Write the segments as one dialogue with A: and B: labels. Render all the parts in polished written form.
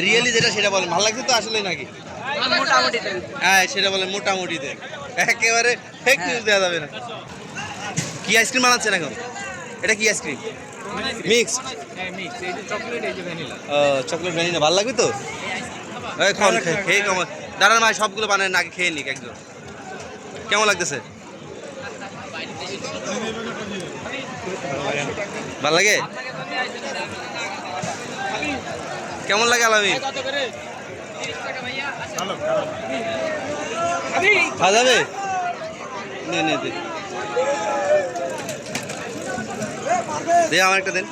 A: Really যেটা সেটা বলেন, ভালো লাগছে তো আসলে নাকি?
B: মোটামুটি
A: হ্যাঁ সেটা বলেন, মোটামুটি দেন, একেবারে ফেক নিউজ দেওয়া যাবে না। কি আইসক্রিম বানাচ্ছেন এখন? এটা কি আইসক্রিম? মিক্সড চকলেট ভ্যানিলা, ভালো লাগবে তো? এখন খেয়ে কেমন? দাঁড়ান ভাই, সবগুলো বানায় নাকি খেয়ে নিক একজন। কেমন লাগতেছে? ভালো লাগে? কেমন লাগে আলামিন? খাওয়া যাবে? নে নে দে, দে আমার একটা দেন।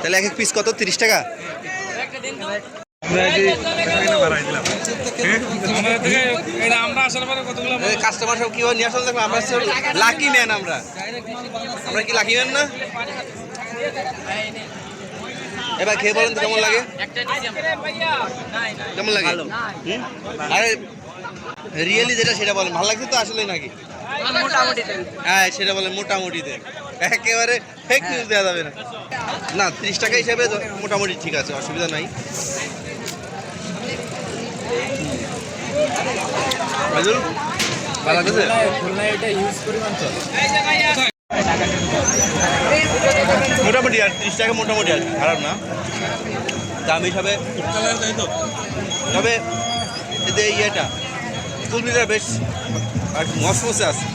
A: তাহলে এক এক পিস কত? 30 টাকা? কাস্টমার সব কিভাবে নিয়ে আসলে দেখো, আমরা লাকি ম্যান। আমরা কি লাকি ম্যান না? এবার খেয়ে বলেন তো কেমন লাগে? কেমন লাগে? আরে রিয়েলি যেটা সেটা বলেন, ভালো লাগছে তো আসলে নাকি?
B: মোটামুটি
A: হ্যাঁ সেটা বলেন, মোটামুটি দেন, একেবারে ফেক নিউজ দেওয়া যাবে না। না 30 টাকা হিসাবে মোটামুটি ঠিক আছে, অসুবিধা নাই। ভালো লাগছে? মোটামুটি আর 30 টাকা মোটামুটি আর খারাপ না দাম হিসাবে। তবে এতে ইয়েটা কুলমিটা বেশ আর মসমসে আছে।